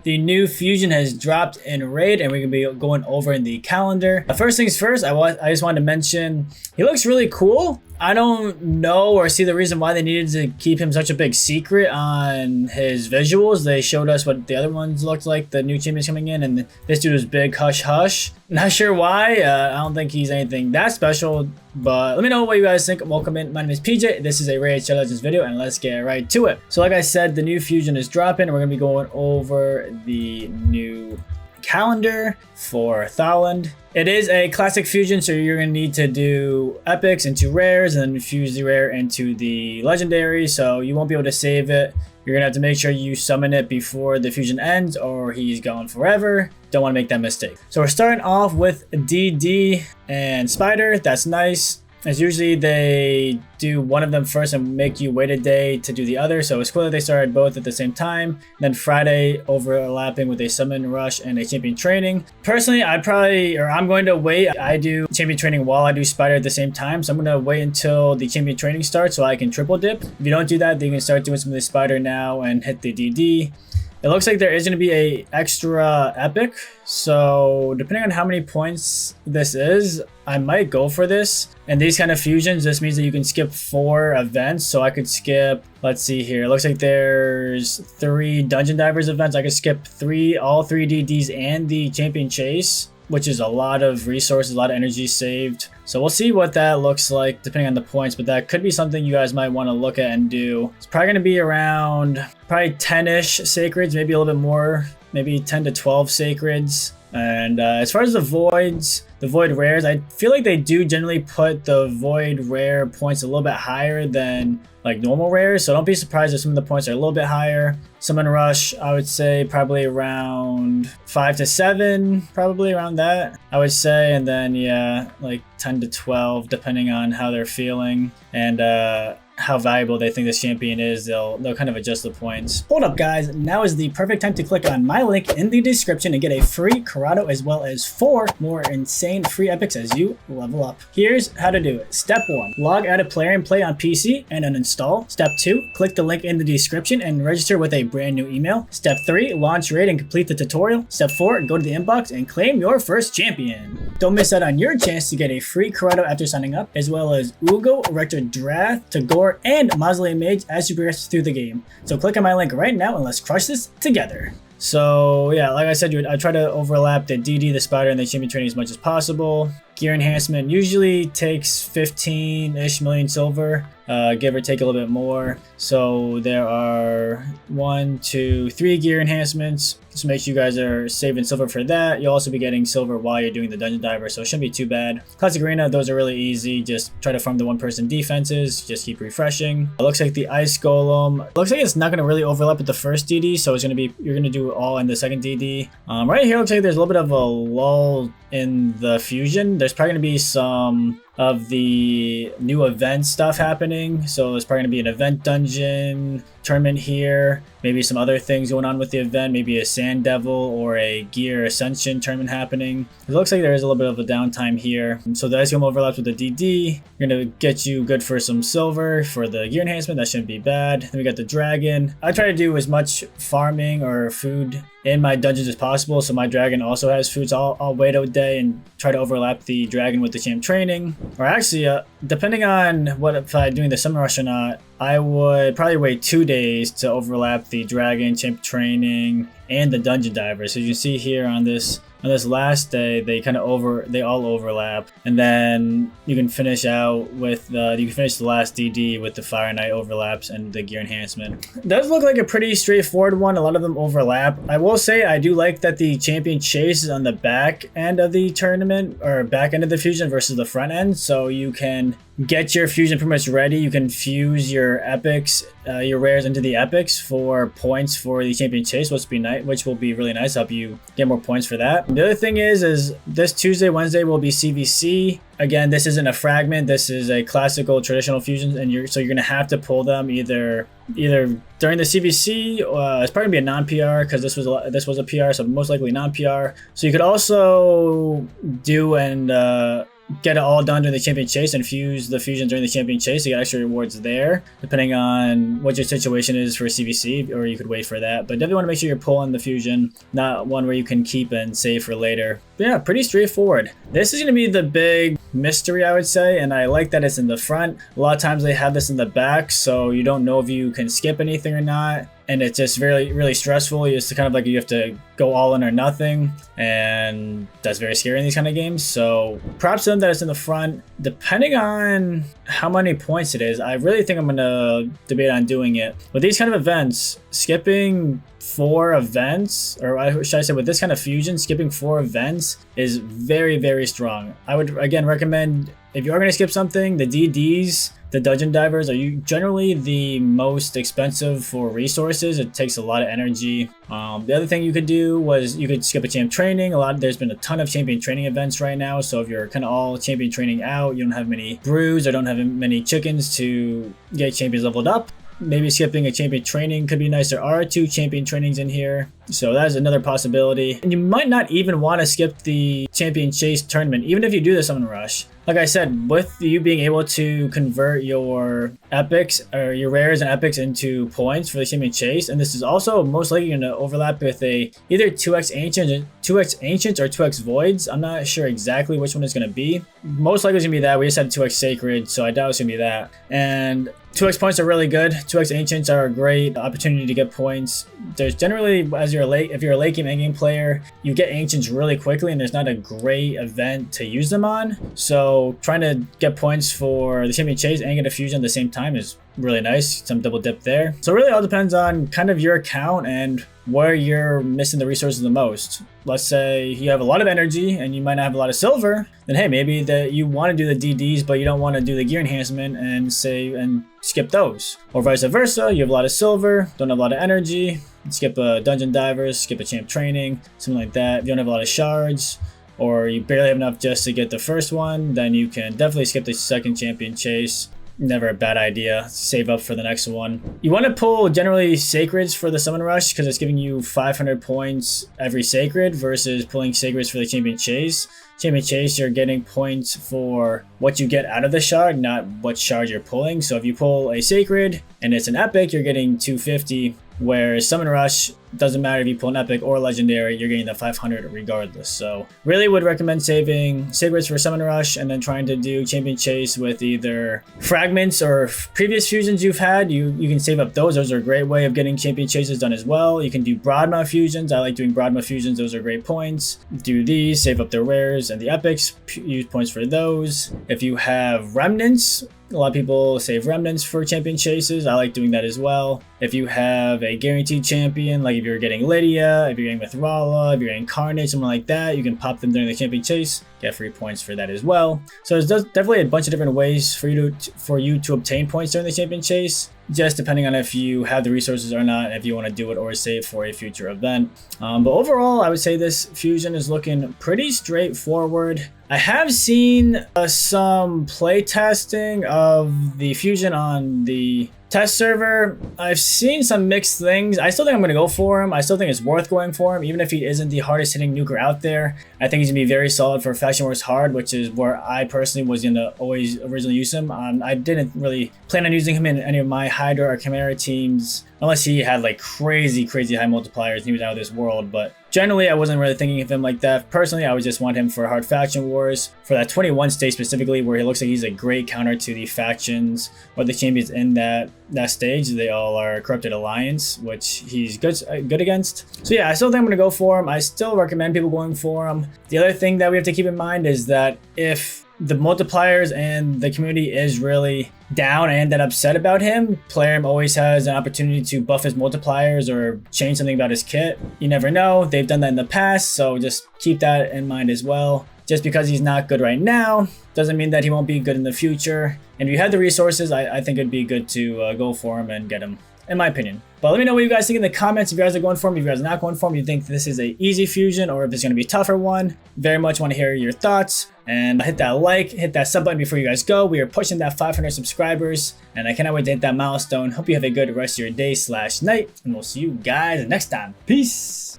the new fusion has dropped in Raid, and we're gonna be going over in the calendar. First things first, I just wanted to mention he looks really cool. I don't know or see the reason why they needed to keep him such a big secret on his visuals. They showed us what the other ones looked like, the new champions coming in, and this dude was big hush hush. Not sure why. I don't think he's anything that special, but let me know what you guys think. Welcome in. My name is PJ. This is a Raid Shadow Legends video, and let's get right to it. So like I said, the new fusion is dropping, and we're gonna be going over the new calendar for Tholin. It is a classic fusion, so you're going to need to do epics into rares and then fuse the rare into the legendary, so you won't be able to save it. You're going to have to make sure you summon it before the fusion ends or he's gone forever. Don't want to make that mistake. So we're starting off with DD and Spider. That's nice. As usually they do one of them first and make you wait a day to do the other. So it's cool that they started both at the same time. Then Friday overlapping with a summon rush and a champion training. Personally, I'm going to wait. I do champion training while I do Spider at the same time. So I'm going to wait until the champion training starts so I can triple dip. If you don't do that, then you can start doing some of the Spider now and hit the DD. It looks like there is going to be a extra epic, so depending on how many points this is, I might go for this. And these kind of fusions, this means that you can skip 4 events, so I could skip, let's see here, it looks like there's 3 Dungeon Divers events. I could skip all 3 DDs and the Champion Chase, which is a lot of resources, a lot of energy saved. So we'll see what that looks like depending on the points, but that could be something you guys might want to look at and do. It's probably going to be around 10-ish sacreds, maybe a little bit more, maybe 10 to 12 sacreds. And as far as the void rares, I feel like they do generally put the void rare points a little bit higher than like normal rares, so don't be surprised if some of the points are a little bit higher. Summon rush, I would say probably around 5 to 7, probably around that, I would say. And then yeah, like 10 to 12 depending on how they're feeling and how valuable they think this champion is. They'll kind of adjust the points. Hold up guys, now is the perfect time to click on my link in the description and get a free Karato as well as 4 more insane free epics as you level up. Here's how to do it. Step 1, log out a player and play on PC and uninstall. Step 2, click the link in the description and register with a brand new email. Step 3, launch raid and complete the tutorial. Step 4, go to the inbox and claim your first champion. Don't miss out on your chance to get a free Karato after signing up, as well as Uugo, Rector Drath, Tagoar, and Mausoleum Mage as you progress through the game. So click on my link right now and let's crush this together. So yeah, like I said, I try to overlap the DD, the Spider, and the champion training as much as possible. Gear enhancement usually takes 15-ish million silver, give or take a little bit more. So there are 1, 2, 3 gear enhancements. So make sure you guys are saving silver for that. You'll also be getting silver while you're doing the Dungeon Diver, so it shouldn't be too bad. Classic Arena, those are really easy. Just try to farm the 1-person defenses. Just keep refreshing. It looks like the Ice Golem, looks like it's not going to really overlap with the first DD, so it's going to be, you're going to do it all in the second DD. Right here, looks like there's a little bit of a lull in the fusion. There's probably going to be some of the new event stuff happening, so there's probably going to be an event dungeon tournament here, maybe some other things going on with the event, maybe a Sand Devil or a Gear Ascension tournament happening. It looks like there is a little bit of a downtime here. So the Ice Golem overlaps with the DD. You're going to get you good for some silver for the gear enhancement. That shouldn't be bad. Then we got the Dragon. I try to do as much farming or food in my dungeons as possible, so my Dragon also has food, so I'll wait a day and try to overlap the Dragon with the champ training. Or actually, depending on if I'm doing the Summon Rush or not, I would probably wait 2 days to overlap the Dragon, champ training, and the Dungeon Diver. So you can see here on this last day, they all overlap, and then you can finish out with you can finish the last DD with the Fire Knight overlaps and the gear enhancement. It does look like a pretty straightforward one. A lot of them overlap. I will say I do like that the champion chase is on the back end of the tournament, or back end of the fusion versus the front end, so you can get your fusion pretty much ready. You can fuse your epics, your rares into the epics for points for the champion chase, which will be really nice. Help you get more points for that. The other thing is this Tuesday, Wednesday will be CVC. Again, this isn't a fragment. This is a classical traditional fusion, and you're gonna have to pull them either during the CVC. It's probably gonna be a non-PR because this was a PR, so most likely non-PR. So you could also do and get it all done during the champion chase and fuse the fusion during the champion chase. You get extra rewards there, depending on what your situation is for CVC, or you could wait for that. But definitely want to make sure you're pulling the fusion, not one where you can keep and save for later. But yeah, pretty straightforward. This is going to be the big mystery, I would say, and I like that it's in the front. A lot of times they have this in the back, so you don't know if you can skip anything or not. And it's just really stressful. It's kind of like you have to go all in or nothing, and that's very scary in these kind of games. So props to them that it's in the front. Depending on how many points it is, I really think I'm gonna debate on doing it. With these kind of events, skipping 4 events, or should I say with this kind of fusion, skipping 4 events is very strong. I would again recommend, if you are going to skip something, the DDs, the dungeon divers, are generally the most expensive for resources. It takes a lot of energy. The other thing you could do was you could skip a champ training. There's been a ton of champion training events right now, so if you're kind of all champion training out, you don't have many brews or don't have many chickens to get champions leveled up, maybe skipping a champion training could be nice. There are 2 champion trainings in here, so that is another possibility. And you might not even want to skip the champion chase tournament, even if you do the summon rush. Like I said, with you being able to convert your epics or your rares and epics into points for the champion chase, and this is also most likely going to overlap with either 2x ancients or 2x voids. I'm not sure exactly which one it's going to be. Most likely it's going to be that. We just had 2x sacred, so I doubt it's going to be that. And 2x points are really good. 2x ancients are a great opportunity to get points. There's generally, if you're a late game, end game player, you get ancients really quickly, and there's not a great event to use them on. So trying to get points for the champion chase and get a fusion at the same time is really nice. Some double dip there. So it really all depends on kind of your account and where you're missing the resources the most. Let's say you have a lot of energy and you might not have a lot of silver, then hey, maybe that you want to do the DDs, but you don't want to do the gear enhancement and skip those. Or vice versa, you have a lot of silver, don't have a lot of energy, skip a dungeon divers, skip a champ training, something like that. If you don't have a lot of shards, or you barely have enough just to get the first one, then you can definitely skip the second champion chase. Never a bad idea. Save up for the next one. You want to pull generally sacreds for the summon rush because it's giving you 500 points every sacred versus pulling sacreds for the champion chase. Champion chase, you're getting points for what you get out of the shard, not what shard you're pulling. So if you pull a sacred and it's an epic, you're getting 250. Whereas summon rush, doesn't matter if you pull an epic or legendary, you're getting the 500 regardless. So really would recommend saving sacreds for summon rush and then trying to do champion chase with either fragments or previous fusions you've had. You can save up those. Those are a great way of getting champion chases done as well. You can do broadmouth fusions. I like doing broadmouth fusions. Those are great points. Do these, save up the rares and the epics, use points for those. If you have remnants, a lot of people save remnants for champion chases. I like doing that as well. If you have a guaranteed champion, like if you're getting Lydia, if you're getting Mithrala, if you're getting Carnage, something like that, you can pop them during the champion chase, get free points for that as well. So there's definitely a bunch of different ways for you to obtain points during the champion chase, just depending on if you have the resources or not, if you want to do it or save for a future event. But overall, I would say this fusion is looking pretty straightforward. I have seen some play testing of the fusion on the test server. I've seen some mixed things. I still think I'm going to go for him. I still think it's worth going for him, even if he isn't the hardest hitting nuker out there. I think he's going to be very solid for Faction Wars Hard, which is where I personally was going to always originally use him. I didn't really plan on using him in any of my Hydra or Chimera teams, unless he had like crazy high multipliers and he was out of this world. But generally, I wasn't really thinking of him like that. Personally, I would just want him for Hard Faction Wars, for that 21 stage specifically, where he looks like he's a great counter to the factions or the champions in that stage. They all are Corrupted Alliance, which he's good against. So yeah, I still think I'm going to go for him. I still recommend people going for him. The other thing that we have to keep in mind is that if the multipliers and the community is really down and that upset about him, Plarium always has an opportunity to buff his multipliers or change something about his kit. You never know. They've done that in the past, so just keep that in mind as well. Just because he's not good right now doesn't mean that he won't be good in the future. And if you have the resources, I think it'd be good to go for him and get him, in my opinion. But let me know what you guys think in the comments. If you guys are going for him, if you guys are not going for him, you think this is an easy fusion or if it's going to be a tougher one. Very much want to hear your thoughts. And hit that like, hit that sub button before you guys go. We are pushing that 500 subscribers. And I cannot wait to hit that milestone. Hope you have a good rest of your day/night. And we'll see you guys next time. Peace.